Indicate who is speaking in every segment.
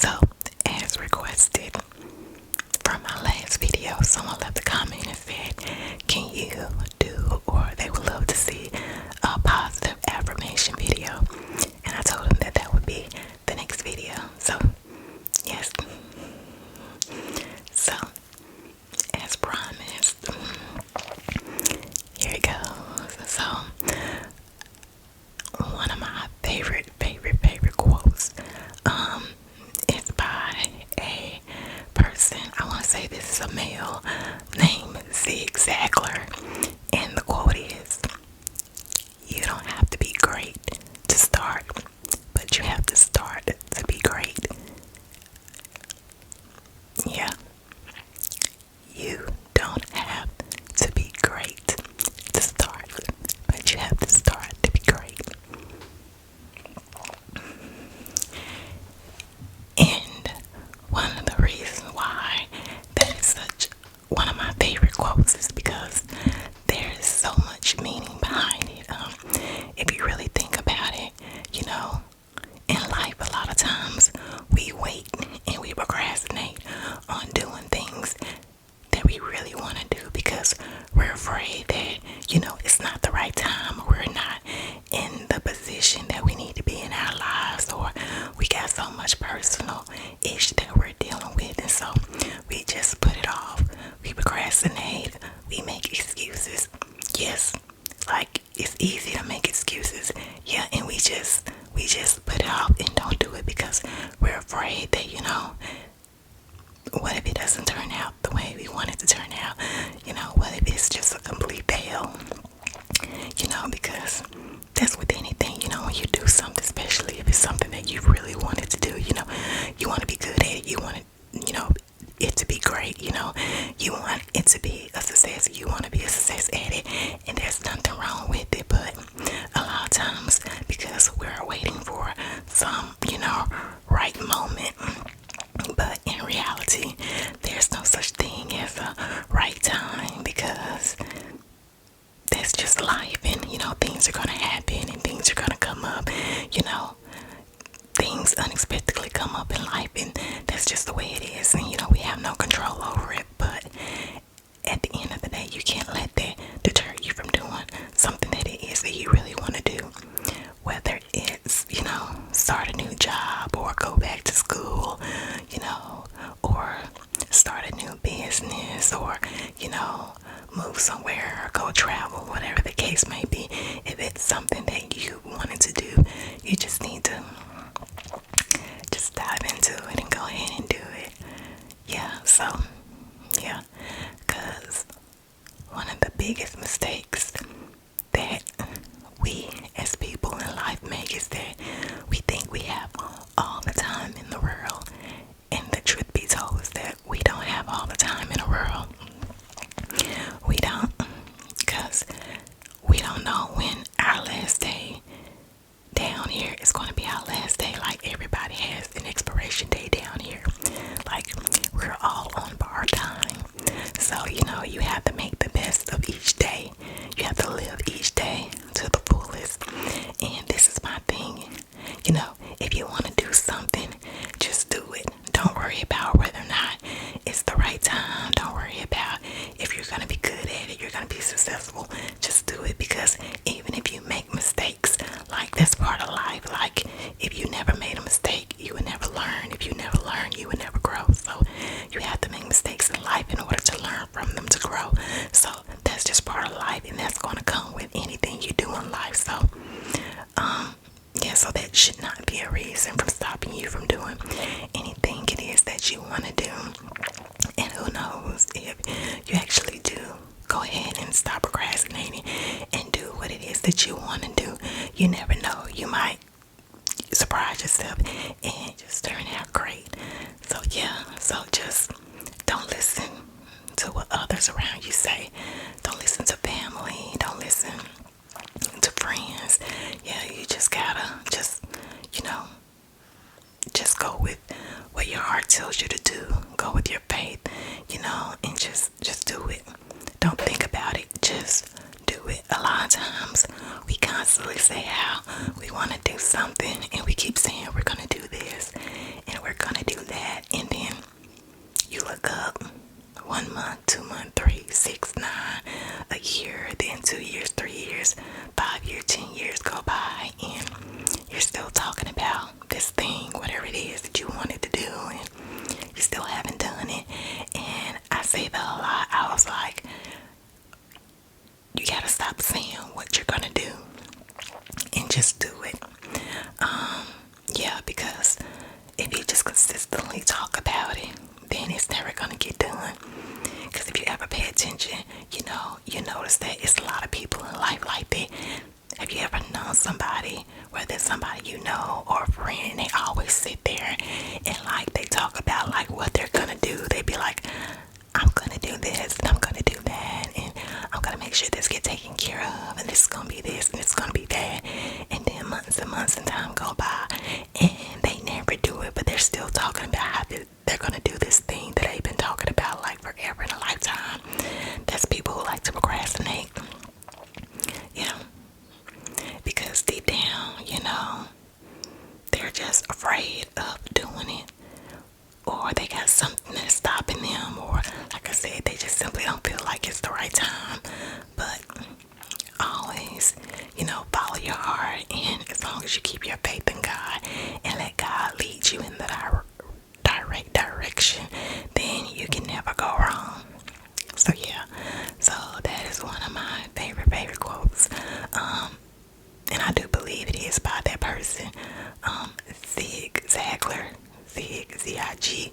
Speaker 1: So, as requested from my last video, someone left a comment and said, can you do, or they would love to see a positive affirmation video. And I told them that that would be the next video. So, yes. So, as promised, here it goes. So, one of my favorite quotes is by a person. I want to say this is a male named Zig Ziglar, and the quote is, you don't have to be great to start, but you have to start to be great. Yeah, you don't have to be great to start, but you have to start to be great. And one of the reasons why that is such one of my favorite quotes is because there is so much meaning behind it. If you really think about it, you know, in life a lot of times we wait and we procrastinate on doing things that we really want to do because we're afraid that, you know, it's not the right time, or we're not in the position that we need to be in our lives, or we got so much personal ish that we're dealing with, and so we just put it off. We procrastinate, we make excuses. Yes, like it's easy to make excuses. Yeah, and we just put it off and don't do it because we're afraid that, you know, what if it doesn't turn out the way we want it to turn out? You know, what if it's just a complete fail? You know, because that's with anything, you know, when you do something, especially if it's something that you really wanted to do, you know, you want to be good at it, you want it, you know, it to be great, you know, you want it to be a success, you want to be a success at it, and there's nothing wrong with it. But a lot of times, because we're waiting for some, you know, right moment, but in reality, there's no such thing as a right time, because that's just life, and you know, things are gonna happen and things are gonna come up, you know, things unexpectedly come up in life, and that's just the way it is, and you know, we have no control over it. But at the end of the day, you can't let that deter you from doing something that it is that you really want to do, whether it's, you know, start a new job, or go back to school, you know, or start a new business, or, you know, move somewhere or go travel, whatever the case may be. If it's something that you wanted to do, you just need to just dive into it and go ahead and do it. Yeah, so, yeah, because one of the biggest mistakes that we as people in life make is that we think we have all the time in the world, and the truth be told is that we don't have all the time in the world. We don't, because we don't know when our last day down here is going to be our last day. Like, everybody has an expiration day down here. Like, we're all on bar time. So, you know, you have to make the best of each day. You have to live each day to the fullest. And this is my thing. You know, if you want to do something, just do it. Don't worry about whether or not it's the right time. Don't worry about if you're going to be good at it, you're going to be successful. Just do it, because even if you make mistakes, like, that's part of life. Like, if you never made a mistake, you would never learn. If you never learn, you would never grow. So you have to make mistakes in life in order to learn from them to grow. So that's just part of life, and that's going to come with anything you do in life. So yeah, so that should not be a reason from stopping you from doing anything it is that you want to do. And who knows, if you actually do go ahead and stop procrastinating and do what it is that you want to do, you never know, you might surprise yourself and just turn out great. So yeah, so just don't listen to what others around you say. Don't listen to family, don't listen to friends. Yeah, you just gotta you know, just go with what your heart tells you to do. Go with your faith, you know, and just do it. Don't think about it, just do it. A lot of times we constantly say how we want to do something, and we keep saying we're gonna do this and we're gonna do consistently talk about it, then it's never gonna get done. Because if you ever pay attention, you notice that it's a lot of people in life like that. Have you ever known somebody, whether it's somebody you know or a friend, and they always sit there and like they talk about like what they're gonna do? They be like, I'm gonna do this and I'm gonna do that, and I'm gonna make sure this get taken care of, and this is gonna be this and it's gonna be that. And then months and months and time go by and they never do it, but they're still talking about how they're gonna do this thing that they've been talking about like forever in a lifetime. That's people who like to procrastinate. Yeah. Because deep down, they're just afraid of doing it, or they got something that's stopping them, or like I said, they just simply don't feel like it's the right time. But always, follow your heart, and as long as you keep your faith in God and let God lead you in the direct direction, then you can never go wrong. So yeah, so that is one of my favorite quotes. And I do believe it is by that person, Zig Ziglar, Z-I-G,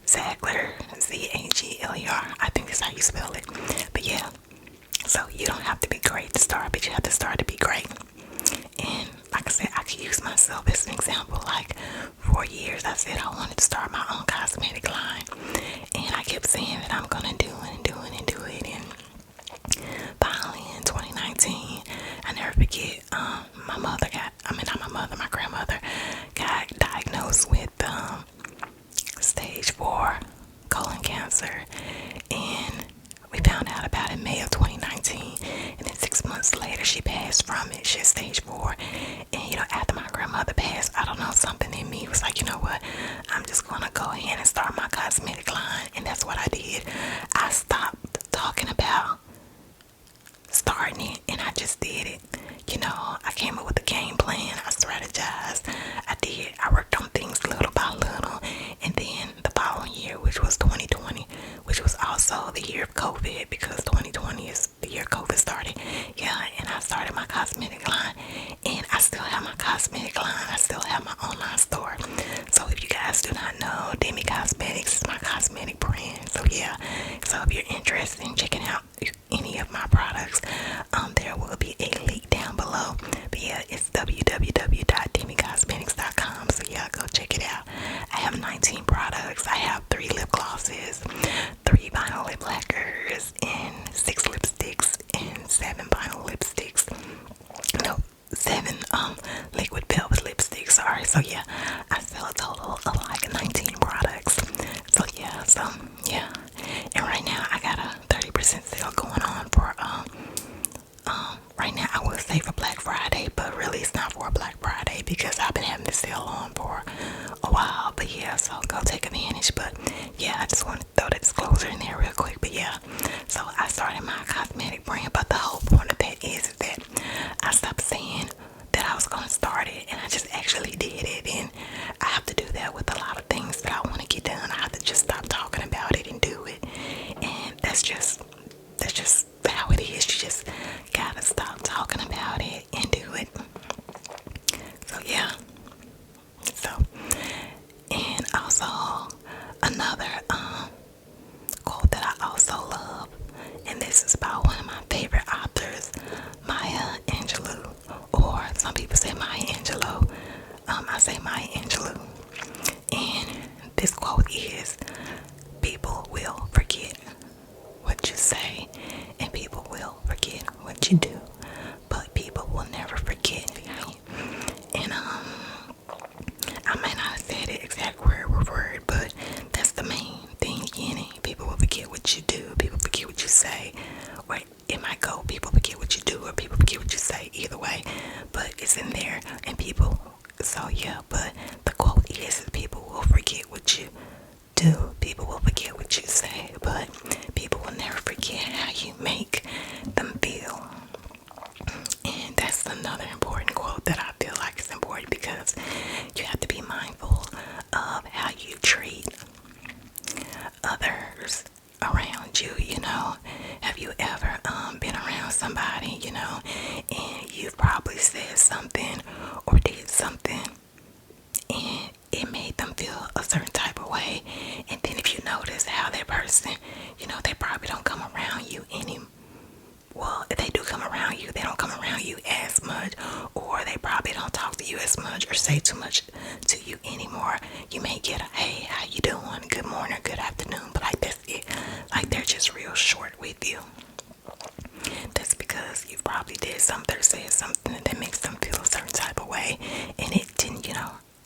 Speaker 1: Zagler, Z-A-G-L-E-R. I think that's how you spell it. But yeah, so you don't have to be great to start, but you have to start to be great. And like I said, I could use myself as an example. Like, for years I said I wanted to start my own cosmetic line, and I kept saying that I'm gonna do it and do it and do it. And finally in 2019, I never forget, my grandmother got diagnosed with stage 4 colon cancer, and we found out about it in May of 2019, and then 6 months later she passed from it. She had stage 4. And after my grandmother passed, I don't know, something in me was like, you know what, I'm just gonna go ahead and start my cosmetic line. And that's what I did. I stopped talking about starting it, and I just did it. I came up with a game plan. I strategized. I worked on things little by little. And then the following year, which was 2020, which was also the year of COVID, because 2020 is the year COVID started. Yeah, and I started my cosmetic line, and I still have my cosmetic line. I still have my online store. So if you guys do not know, Demby Cosmetics is my cosmetic brand. So yeah, so if you're interested in checking out any of my products, there will be a link down below. But yeah, it's www.dembicosmetics.com. So yeah, go check it out. I have 19 products. I have 3 lip glosses, 3 vinyl lip lacquers, and 6 lipsticks, and 7 vinyl lipsticks. No, 7 liquid velvet lipsticks. Sorry. So yeah, I sell a total of like 19 products. So yeah. And right now I got a 30% sale going on for right now. I would say for Black Friday, but really it's not for Black Friday because I've been having this sale on for a while. But yeah, so go take advantage. But yeah, I just want to throw the disclosure in there real quick. But yeah, so I started my cosmetic brand, but the whole point of that is that I stopped saying that I was going to start it, and I just actually did it. And I have to do that with a lot of things that I want to get done. I have to just stop talking about it and do it. And that's just how it is. You just gotta stop talking about it and do it. So yeah. So, and also another quote that I also love, and this is by one of my favorite authors, Maya Angelou, or some people say Maya Angelou. I say Maya Angelou. And this quote is, people will forget what you say, and people will forget what you do, but people will never forget you. And I may not have said it exact word for word, but that's the main thing in it. People will forget what you do, people forget what you say, or it might go, people forget what you do, or people forget what you say. Either way, but it's in there. And people, so yeah, but the quote is, people will forget what you do, people will forget what you say, but people will never forget how you make them feel. And that's another important quote that I feel like is important, because you have to be mindful of how you treat others around you. Have you ever been around somebody, and you've probably said something or did something, and it made them feel a certain person, they probably don't come around you anymore. Well, if they do come around you, they don't come around you as much, or they probably don't talk to you as much or say too much to you anymore. You may get a, hey, how you doing, good morning, good afternoon, but like that's it. Like they're just real short with you. That's because you probably did something or said something that makes them feel a certain type of way, and it didn't,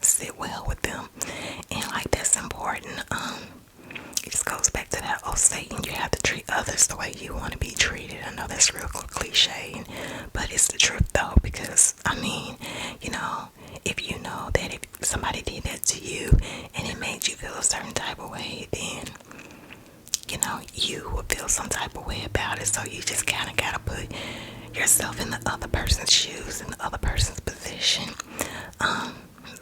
Speaker 1: sit well with them. And like that's important. It just goes back to that old saying, you have to treat others the way you want to be treated. I know that's real cliche, but it's the truth though, because if you know that if somebody did that to you and it made you feel a certain type of way, then you would feel some type of way about it. So you just kind of gotta put yourself in the other person's shoes, in the other person's position.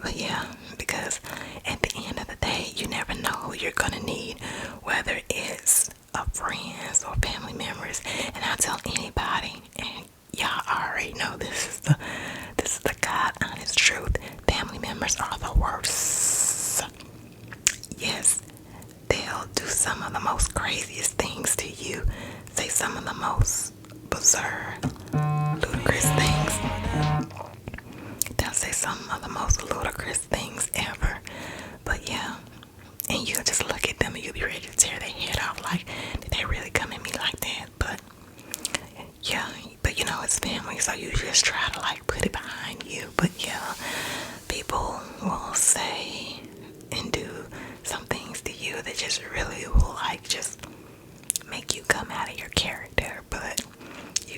Speaker 1: But yeah, because at the end of the day, you never know who you're gonna need, whether it's friends or family members. And I tell anybody, and y'all already know this is the God honest truth. Family members are the worst. Yes, they'll do some of the most craziest things to you, say some of the most bizarre, ludicrous things. They'll say some of the most ludicrous things ever. But yeah, and you'll just look at them and you'll be ready to tear their head off. Like, did they really come at me like that? But yeah, but it's family, so you just try to like put it behind you. But yeah, people will say and do some things to you that just really will like just make you come out of your character. But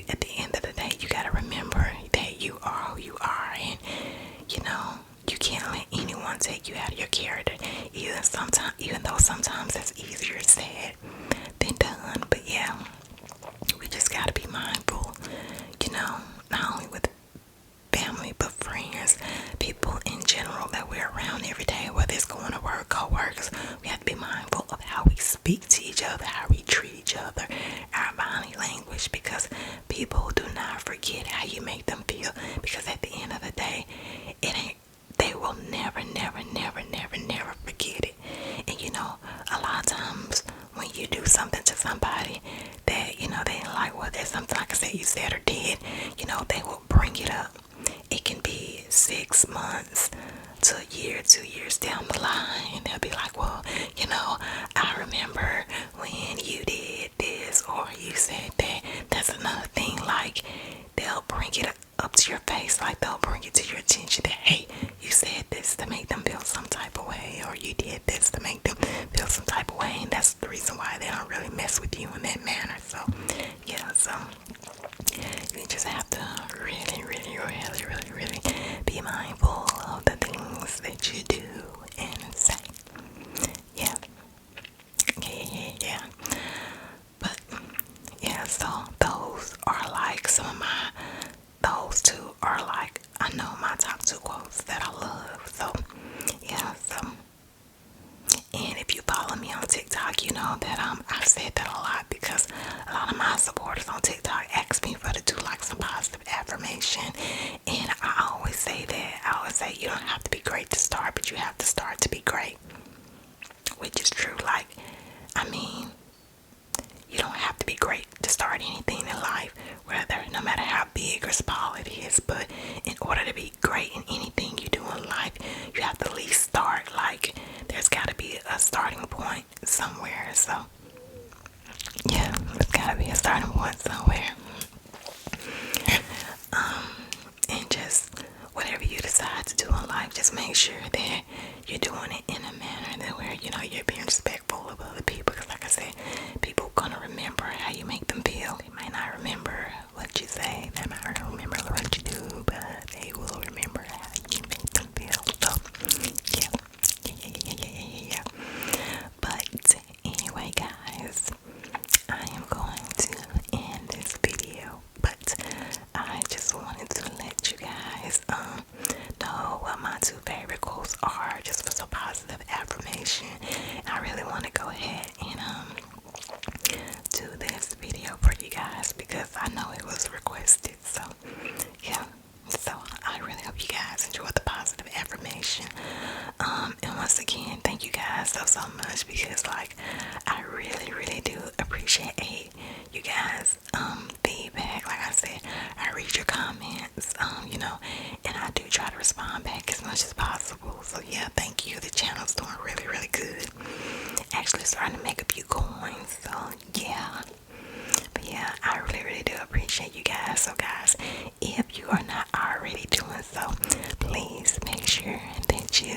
Speaker 1: at the end of the day, you gotta remember that you are who you are, and you can't let anyone take you out of your character. Even though sometimes that's easier said than done. But yeah, we just gotta be mindful, not only with family but friends, people in general that we're around every day, whether it's going to work, co-workers. We have to be mindful of how we speak to each other, how we treat each other, our body language, because people do not forget how you make them feel. Because at the end of the day, they will never forget it. And a lot of times when you do something to somebody that they like, well, there's something like I said you said or did, they will bring it up. It can be 6 months to a year, 2 years down the line, and they'll be like, well, I remember when you did this or you said that. That's another thing. Like, they'll bring it up to your face, like they'll bring it to your attention that, hey, you said this to make them feel some type of way, or you did this to make them feel some type of way, and that's the reason why they don't really mess with you in that manner. So yeah, so you just have to really be mindful of the things that you do and say. Yeah. But yeah, so those are like those two are like, I know my top 2 quotes that I love. So yeah, and if you follow me on TikTok, you know that I've said that a lot, because a lot of my supporters on TikTok ask me for to do like some positive affirmation, and I always say that. I always say you don't have to be great to start, but you have to start to be great, which is true. Like, you don't have to be great to start anything in life, whether no matter how big or small it is. But in order to be great in anything you do in life, you have to at least start. Like, there's got to be a starting point somewhere. So yeah, there's got to be a starting point somewhere. And just whatever you decide to do in life, just make sure that you're doing it in a manner that where you're being respectful of other people. Because like I said, people gonna remember how you make them feel. They might not remember what you say, they might not remember what you do, but they will remember how you make them feel. So yeah. But anyway, guys, I am going to end this video, but I just wanted to let you guys know what my 2 favorite quotes are, just for some positive affirmation. And I really want to go ahead and do this video for you guys, because I know it was requested. So yeah, so I really hope you guys enjoy the positive affirmation. And once again, thank you guys myself so much because like I really do appreciate you guys feedback. Like I said, I read your comments, you know, and I do try to respond back as much as possible. So yeah, thank you. The channel's doing really good. Actually starting to make a few coins. So yeah. But yeah, I really do appreciate you guys. So guys, if you are not already doing so, please make sure that you